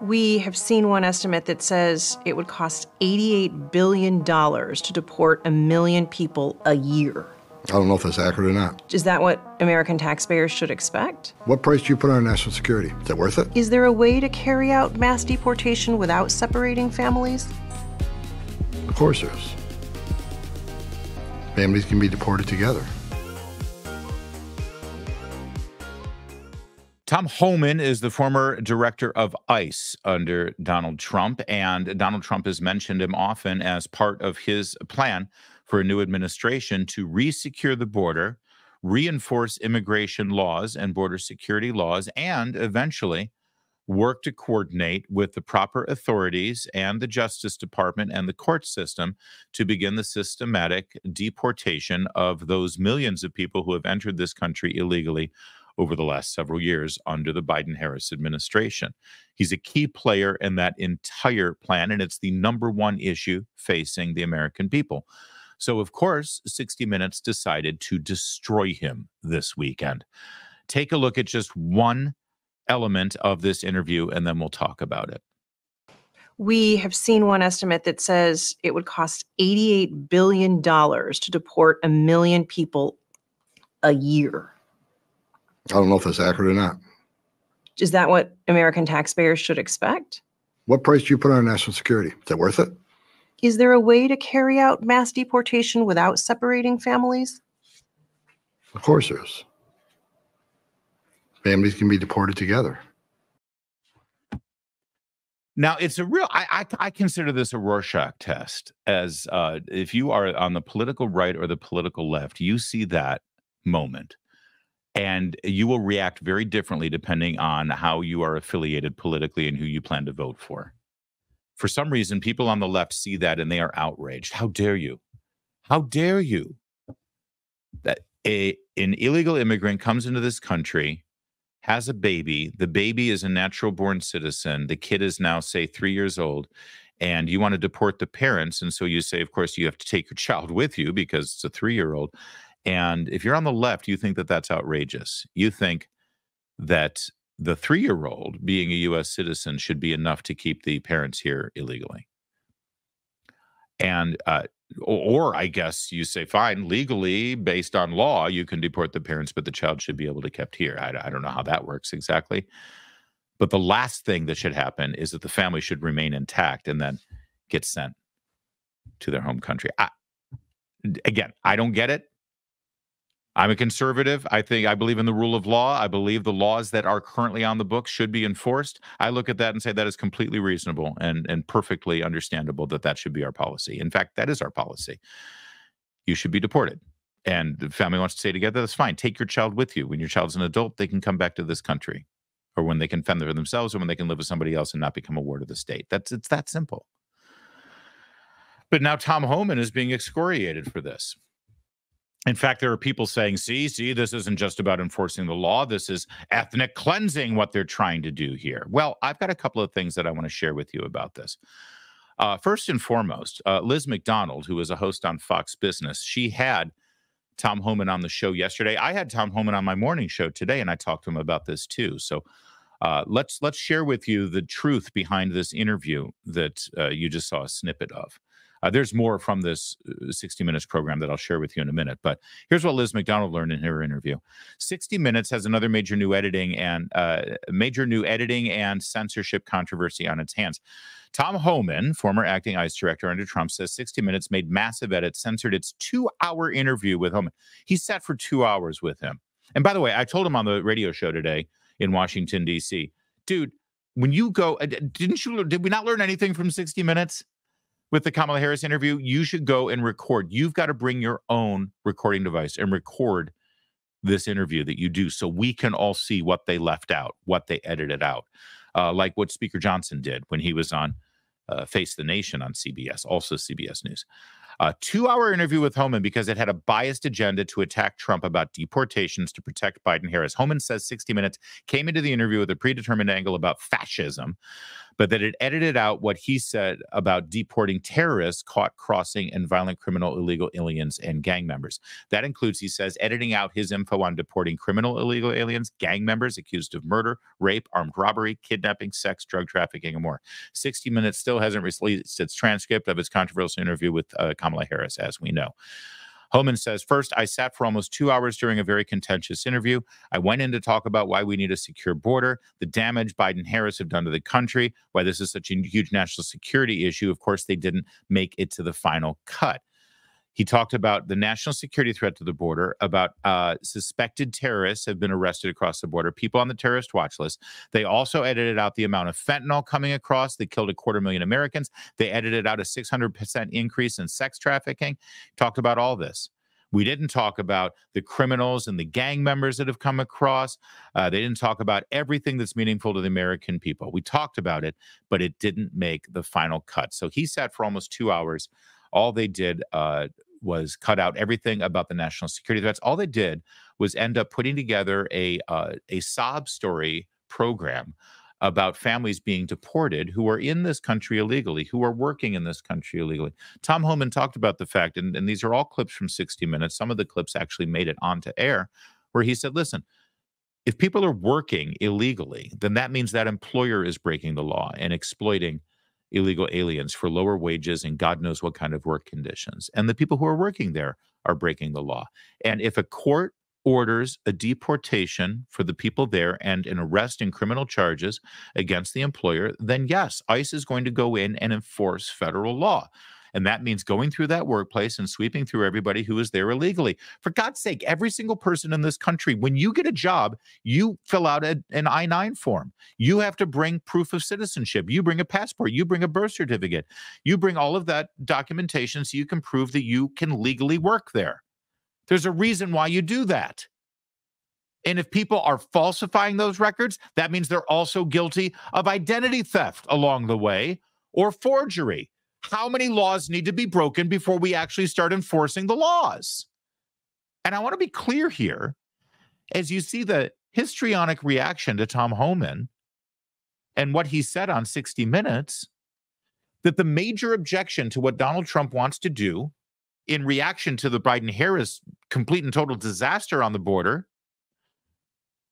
We have seen one estimate that says it would cost $88 billion to deport 1 million people a year. I don't know if that's accurate or not. Is that what American taxpayers should expect? What price do you put on national security? Is that worth it? Is there a way to carry out mass deportation without separating families? Of course there is. Families can be deported together. Tom Homan is the former director of ICE under Donald Trump, and Donald Trump has mentioned him often as part of his plan for a new administration to re-secure the border, reinforce immigration laws and border security laws, and eventually work to coordinate with the proper authorities and the Justice Department and the court system to begin the systematic deportation of those millions of people who have entered this country illegally over the last several years under the Biden-Harris administration. He's a key player in that entire plan, and it's the number one issue facing the American people. So, of course, 60 Minutes decided to destroy him this weekend. Take a look at just one element of this interview, and then we'll talk about it. We have seen one estimate that says it would cost $88 billion to deport 1 million people a year. I don't know if that's accurate or not. Is that what American taxpayers should expect? What price do you put on national security? Is that worth it? Is there a way to carry out mass deportation without separating families? Of course there is. Families can be deported together. Now, it's a real, I consider this a Rorschach test, as if you are on the political right or the political left, you see that moment. And you will react very differently depending on how you are affiliated politically and who you plan to vote for. For some reason, people on the left see that and they are outraged. How dare you? How dare you? That an illegal immigrant comes into this country, has a baby. The baby is a natural born citizen. The kid is now, say, 3 years old. And you want to deport the parents. And so you say, of course, you have to take your child with you because it's a 3-year-old. And if you're on the left, you think that that's outrageous. You think that the 3-year-old being a U.S. citizen should be enough to keep the parents here illegally. And, or I guess you say, fine, legally, based on law, you can deport the parents, but the child should be able to be kept here. I don't know how that works exactly. But the last thing that should happen is that the family should remain intact and then get sent to their home country. Again, I don't get it. I'm a conservative. I believe in the rule of law. I believe the laws that are currently on the books should be enforced. I look at that and say that is completely reasonable and perfectly understandable that should be our policy. In fact, that is our policy. You should be deported. And the family wants to stay together, that's fine. Take your child with you. When your child's an adult, they can come back to this country. Or when they can fend for themselves, or when they can live with somebody else and not become a ward of the state. It's that simple. But now Tom Homan is being excoriated for this. In fact, there are people saying, see, this isn't just about enforcing the law. This is ethnic cleansing, what they're trying to do here. Well, I've got a couple of things that I want to share with you about this. First and foremost, Liz McDonald, who is a host on Fox Business, she had Tom Homan on the show yesterday. I had Tom Homan on my morning show today, and I talked to him about this too. So let's share with you the truth behind this interview that you just saw a snippet of. There's more from this 60 Minutes program that I'll share with you in a minute. But here's what Liz McDonald learned in her interview. 60 Minutes has another major new editing and censorship controversy on its hands. Tom Homan, former acting ICE director under Trump, says 60 Minutes made massive edits, censored its 2-hour interview with Homan. He sat for 2 hours with him. And by the way, I told him on the radio show today in Washington, D.C., dude, when you go, did we not learn anything from 60 Minutes? With the Kamala Harris interview, you should go and record. You've got to bring your own recording device and record this interview that you do so we can all see what they left out, what they edited out, like what Speaker Johnson did when he was on Face the Nation on CBS, also CBS News. A 2-hour interview with Homan because it had a biased agenda to attack Trump about deportations to protect Biden-Harris. Homan says 60 Minutes came into the interview with a predetermined angle about fascism, but that it edited out what he said about deporting terrorists caught crossing and violent criminal illegal aliens and gang members. That includes, he says, editing out his info on deporting criminal illegal aliens, gang members accused of murder, rape, armed robbery, kidnapping, sex, drug trafficking, and more. 60 Minutes still hasn't released its transcript of its controversial interview with Kamala Harris, as we know. Homan says, first, I sat for almost 2 hours during a very contentious interview. I went in to talk about why we need a secure border, the damage Biden-Harris have done to the country, why this is such a huge national security issue. Of course, they didn't make it to the final cut. He talked about the national security threat to the border, about suspected terrorists have been arrested across the border, people on the terrorist watch list. They also edited out the amount of fentanyl coming across. They killed 250,000 Americans. They edited out a 600% increase in sex trafficking. Talked about all this. We didn't talk about the criminals and the gang members that have come across. They didn't talk about everything that's meaningful to the American people. We talked about it, but it didn't make the final cut. So he sat for almost 2 hours. All they did was cut out everything about the national security threats. All they did was end up putting together a sob story program about families being deported who are in this country illegally, who are working in this country illegally. Tom Homan talked about the fact, and these are all clips from 60 Minutes. Some of the clips actually made it onto air, where he said, listen, if people are working illegally, then that means that employer is breaking the law and exploiting illegal aliens for lower wages and God knows what kind of work conditions. And the people who are working there are breaking the law. And if a court orders a deportation for the people there and an arrest in criminal charges against the employer, then yes, ICE is going to go in and enforce federal law. And that means going through that workplace and sweeping through everybody who is there illegally. For God's sake, every single person in this country, when you get a job, you fill out an I-9 form. You have to bring proof of citizenship. You bring a passport. You bring a birth certificate. You bring all of that documentation so you can prove that you can legally work there. There's a reason why you do that. And if people are falsifying those records, that means they're also guilty of identity theft along the way or forgery. How many laws need to be broken before we actually start enforcing the laws? And I want to be clear here, as you see the histrionic reaction to Tom Homan and what he said on 60 Minutes, that the major objection to what Donald Trump wants to do in reaction to the Biden-Harris complete and total disaster on the border,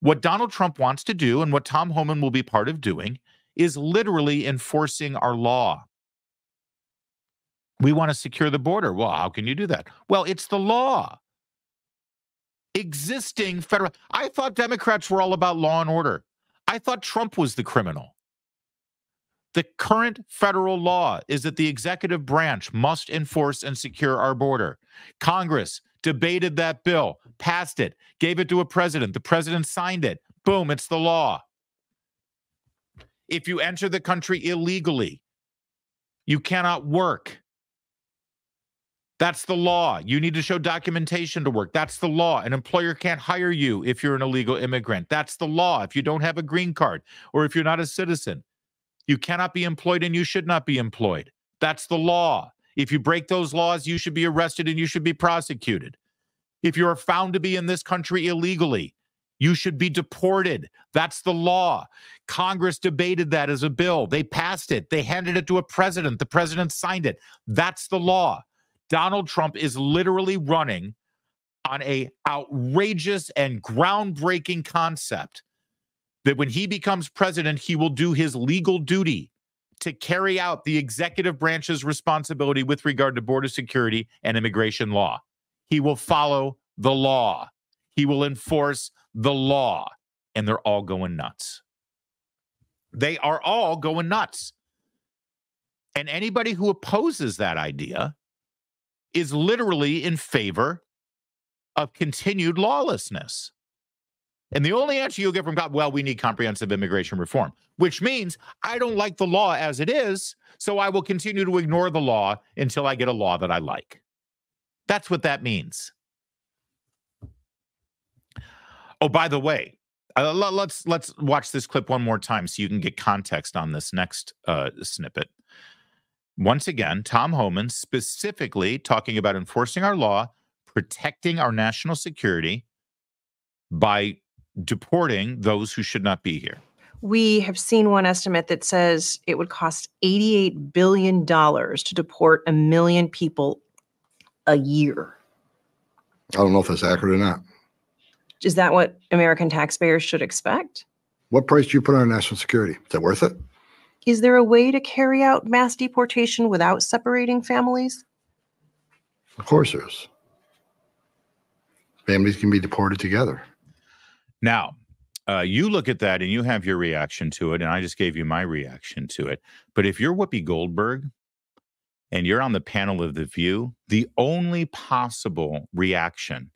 what Donald Trump wants to do and what Tom Homan will be part of doing is literally enforcing our law. We want to secure the border. Well, how can you do that? Well, it's the law. Existing federal. I thought Democrats were all about law and order. I thought Trump was the criminal. The current federal law is that the executive branch must enforce and secure our border. Congress debated that bill, passed it, gave it to a president. The president signed it. Boom, it's the law. If you enter the country illegally, you cannot work. That's the law. You need to show documentation to work. That's the law. An employer can't hire you if you're an illegal immigrant. That's the law. If you don't have a green card or if you're not a citizen, you cannot be employed and you should not be employed. That's the law. If you break those laws, you should be arrested and you should be prosecuted. If you are found to be in this country illegally, you should be deported. That's the law. Congress debated that as a bill. They passed it. They handed it to a president. The president signed it. That's the law. Donald Trump is literally running on an outrageous and groundbreaking concept that when he becomes president, he will do his legal duty to carry out the executive branch's responsibility with regard to border security and immigration law. He will follow the law. He will enforce the law. And they're all going nuts. They are all going nuts. And anybody who opposes that idea is literally in favor of continued lawlessness. And the only answer you'll get from God, well, we need comprehensive immigration reform, which means I don't like the law as it is, so I will continue to ignore the law until I get a law that I like. That's what that means. Oh, by the way, let's watch this clip one more time so you can get context on this next snippet. Once again, Tom Homan specifically talking about enforcing our law, protecting our national security by deporting those who should not be here. We have seen one estimate that says it would cost $88 billion to deport 1 million people a year. I don't know if that's accurate or not. Is that what American taxpayers should expect? What price do you put on national security? Is that worth it? Is there a way to carry out mass deportation without separating families? Of course there is. Families can be deported together. Now, you look at that and you have your reaction to it, and I just gave you my reaction to it. But if you're Whoopi Goldberg and you're on the panel of The View, the only possible reaction,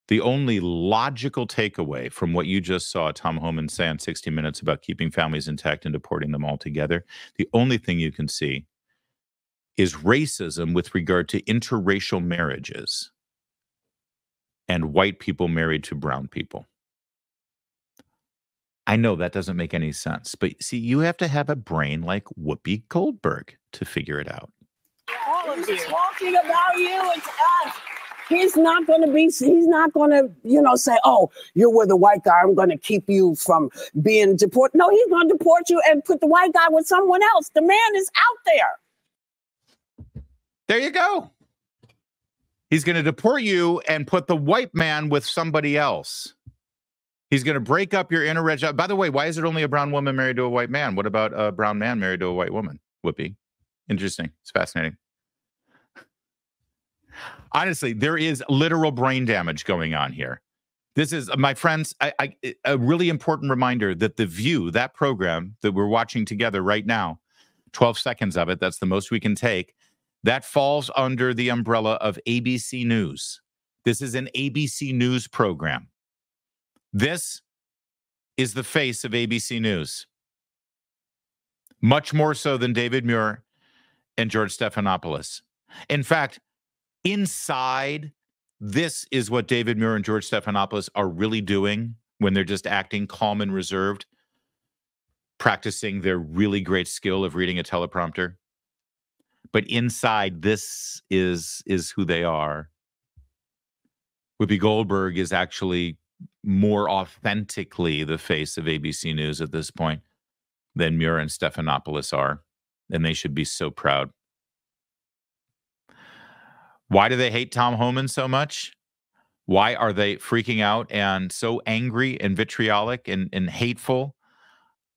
the only logical takeaway from what you just saw Tom Homan say on 60 Minutes about keeping families intact and deporting them all together, the only thing you can see is racism with regard to interracial marriages and white people married to brown people. I know that doesn't make any sense, but see, you have to have a brain like Whoopi Goldberg to figure it out. He's talking about you. It's us. He's not going to, say, oh, you're with a white guy. I'm going to keep you from being deported. No, he's going to deport you and put the white guy with someone else. The man is out there. There you go. He's going to deport you and put the white man with somebody else. He's going to break up your interracial. By the way, why is it only a brown woman married to a white man? What about a brown man married to a white woman? Whoopi. Interesting. It's fascinating. Honestly, there is literal brain damage going on here. This is, my friends, a really important reminder that The View, that program that we're watching together right now, 12 seconds of it, that's the most we can take, that falls under the umbrella of ABC News. This is an ABC News program. This is the face of ABC News. Much more so than David Muir and George Stephanopoulos. In fact, inside, this is what David Muir and George Stephanopoulos are really doing when they're just acting calm and reserved, practicing their really great skill of reading a teleprompter. But inside, this is who they are. Whoopi Goldberg is actually more authentically the face of ABC News at this point than Muir and Stephanopoulos are, and they should be so proud. Why do they hate Tom Homan so much? Why are they freaking out and so angry and vitriolic and hateful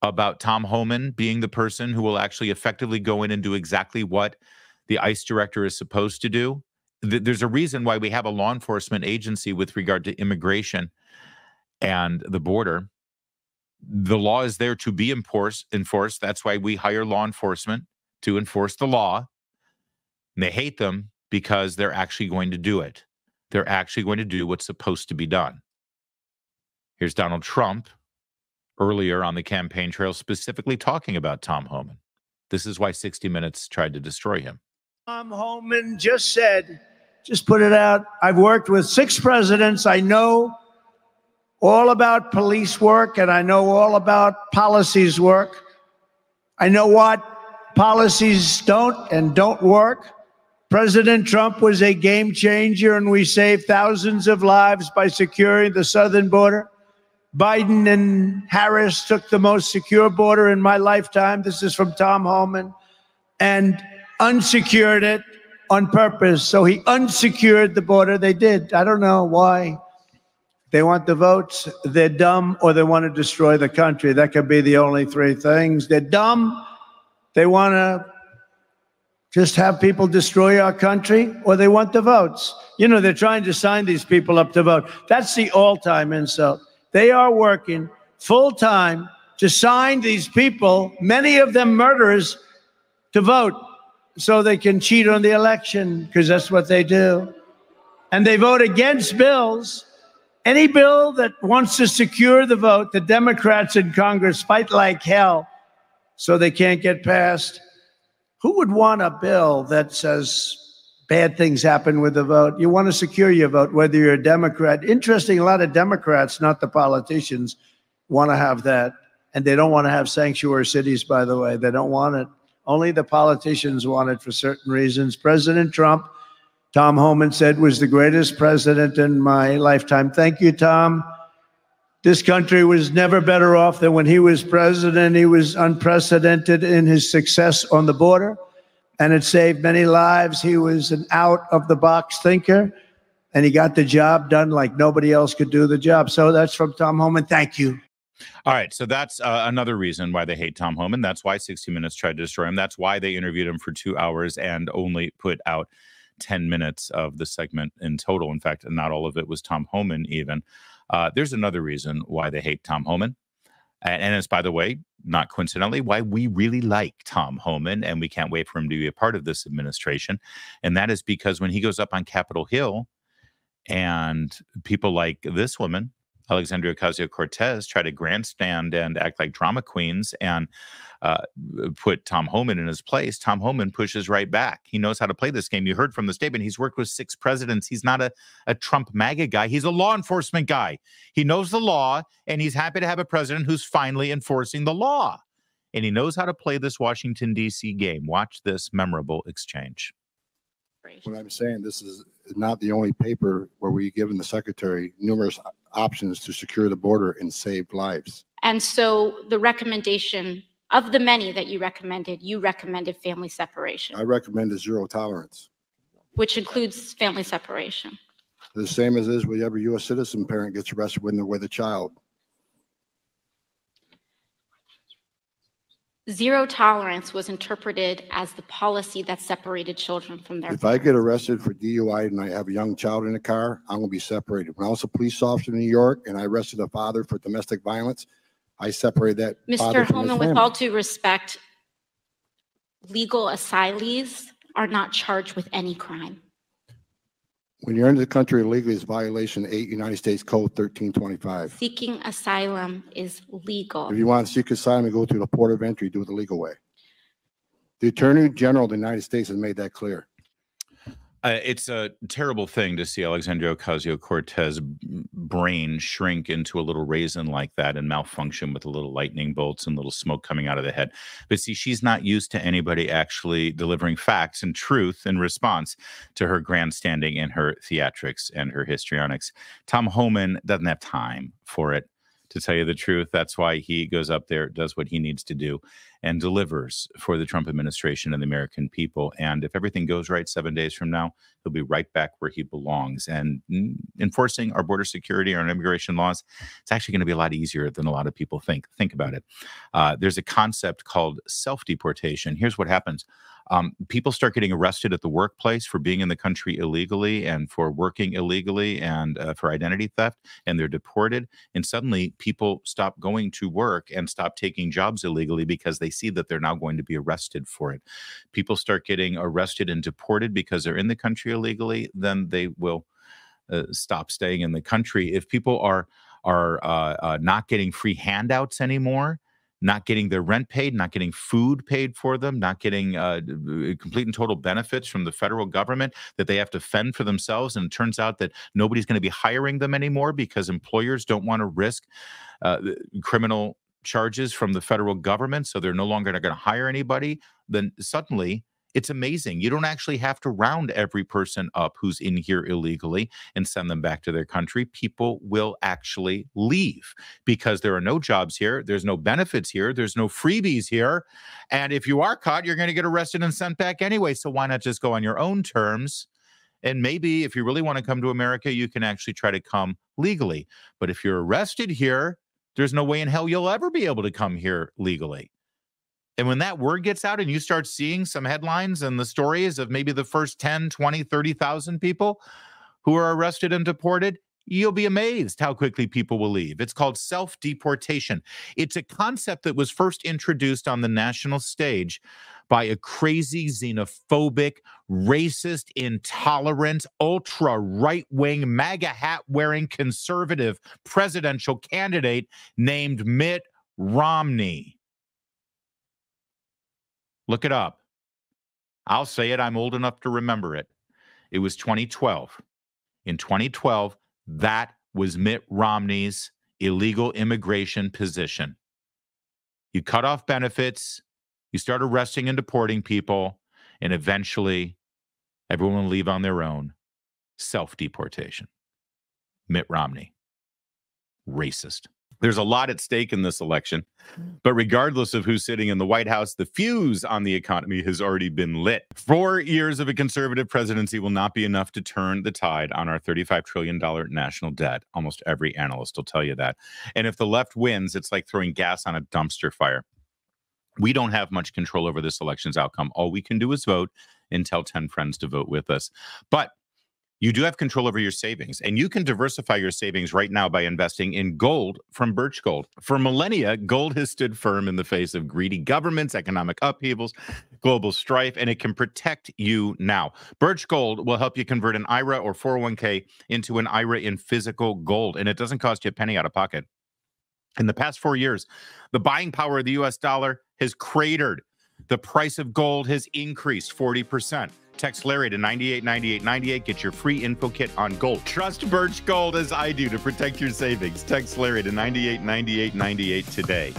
about Tom Homan being the person who will actually effectively go in and do exactly what the ICE director is supposed to do? There's a reason why we have a law enforcement agency with regard to immigration and the border. The law is there to be enforced. That's why we hire law enforcement to enforce the law. And they hate them because they're actually going to do it. They're actually going to do what's supposed to be done. Here's Donald Trump earlier on the campaign trail specifically talking about Tom Homan. This is why 60 Minutes tried to destroy him. Tom Homan just said, just put it out, I've worked with 6 presidents. I know all about police work, and I know all about policies work. I know what policies don't work. President Trump was a game changer, and we saved thousands of lives by securing the southern border. Biden and Harris took the most secure border in my lifetime. This is from Tom Homan, and unsecured it on purpose. So he unsecured the border. They did. I don't know why. They want the votes, they're dumb, or they want to destroy the country. That could be the only 3 things. They're dumb, they want to just have people destroy our country, or they want the votes. You know, they're trying to sign these people up to vote. That's the all-time insult. They are working full-time to sign these people, many of them murderers, to vote so they can cheat on the election, because that's what they do. And they vote against bills. Any bill that wants to secure the vote, the Democrats in Congress fight like hell so they can't get passed. Who would want a bill that says bad things happen with the vote? You want to secure your vote, whether you're a Democrat. Interesting, a lot of Democrats, not the politicians, want to have that. And they don't want to have sanctuary cities, by the way. They don't want it. Only the politicians want it for certain reasons. President Trump, Tom Homan said, was the greatest president in my lifetime. Thank you, Tom. This country was never better off than when he was president. He was unprecedented in his success on the border, and it saved many lives. He was an out-of-the-box thinker, and he got the job done like nobody else could do the job. So that's from Tom Homan. Thank you. All right. So that's another reason why they hate Tom Homan. That's why 60 Minutes tried to destroy him. That's why they interviewed him for 2 hours and only put out 10 minutes of the segment in total. In fact, not all of it was Tom Homan even. There's another reason why they hate Tom Homan. And it's, by the way, not coincidentally, why we really like Tom Homan and we can't wait for him to be a part of this administration. And that is because when he goes up on Capitol Hill and people like this woman, Alexandria Ocasio-Cortez, try to grandstand and act like drama queens and put Tom Homan in his place, Tom Homan pushes right back. He knows how to play this game. You heard from the statement, he's worked with 6 presidents. He's not a Trump MAGA guy. He's a law enforcement guy. He knows the law, and he's happy to have a president who's finally enforcing the law. And he knows how to play this Washington, D.C. game. Watch this memorable exchange. What I'm saying, this is not the only paper where we've given the secretary numerous options to secure the border and save lives. And so the recommendation of the many that you recommended family separation. I recommend a zero tolerance. Which includes family separation. The same as is with every U.S. citizen parent gets arrested when they're with a child. Zero tolerance was interpreted as the policy that separated children from their If I get arrested for DUI and I have a young child in the car, I'm going to be separated. When I was a police officer in New York and I arrested a father for domestic violence, I separated that father Mr. from his Homan, with family. all due respect, legal asylees are not charged with any crime. When you're into the country illegally, it's violation 8 United States Code 1325. Seeking asylum is legal. If you want to seek asylum and go through the port of entry, do it the legal way. The Attorney General of the United States has made that clear. It's a terrible thing to see Alexandria Ocasio-Cortez brain shrink into a little raisin like that and malfunction with the little lightning bolts and little smoke coming out of the head. But see, she's not used to anybody actually delivering facts and truth in response to her grandstanding and her theatrics and her histrionics. Tom Homan doesn't have time for it, to tell you the truth. That's why he goes up there, does what he needs to do, and delivers for the Trump administration and the American people. And if everything goes right 7 days from now, he'll be right back where he belongs. And enforcing our border security, our immigration laws, it's actually going to be a lot easier than a lot of people think. Think about it. There's a concept called self-deportation. Here's what happens. People start getting arrested at the workplace for being in the country illegally and for working illegally and for identity theft, and they're deported. And suddenly people stop going to work and stop taking jobs illegally because they see that they're now going to be arrested for it. People start getting arrested and deported because they're in the country illegally, then they will stop staying in the country. If people are not getting free handouts anymore, not getting their rent paid, not getting food paid for them, not getting complete and total benefits from the federal government, that they have to fend for themselves. And it turns out that nobody's going to be hiring them anymore because employers don't want to risk criminal charges from the federal government. So they're no longer going to hire anybody. Then suddenly it's amazing. You don't actually have to round every person up who's in here illegally and send them back to their country. People will actually leave because there are no jobs here. There's no benefits here. There's no freebies here. And if you are caught, you're going to get arrested and sent back anyway. So why not just go on your own terms? And maybe if you really want to come to America, you can actually try to come legally. But if you're arrested here, there's no way in hell you'll ever be able to come here legally. And when that word gets out and you start seeing some headlines and the stories of maybe the first 10, 20, 30,000 people who are arrested and deported, you'll be amazed how quickly people will leave. It's called self-deportation. It's a concept that was first introduced on the national stage by a crazy, xenophobic, racist, intolerant, ultra-right-wing, MAGA hat-wearing conservative presidential candidate named Mitt Romney. Look it up. I'll say it. I'm old enough to remember it. It was 2012. In 2012, that was Mitt Romney's illegal immigration position. You cut off benefits, you start arresting and deporting people, and eventually everyone will leave on their own. Self-deportation. Mitt Romney. Racist. There's a lot at stake in this election, but regardless of who's sitting in the White House, the fuse on the economy has already been lit. 4 years of a conservative presidency will not be enough to turn the tide on our $35 trillion national debt. Almost every analyst will tell you that. And if the left wins, it's like throwing gas on a dumpster fire. We don't have much control over this election's outcome. All we can do is vote and tell 10 friends to vote with us. But you do have control over your savings, and you can diversify your savings right now by investing in gold from Birch Gold. For millennia, gold has stood firm in the face of greedy governments, economic upheavals, global strife, and it can protect you now. Birch Gold will help you convert an IRA or 401k into an IRA in physical gold, and it doesn't cost you a penny out of pocket. In the past 4 years, the buying power of the U.S. dollar has cratered. The price of gold has increased 40%. Text Larry to 989898. Get your free info kit on gold. Trust Birch Gold as I do to protect your savings. Text Larry to 989898 today.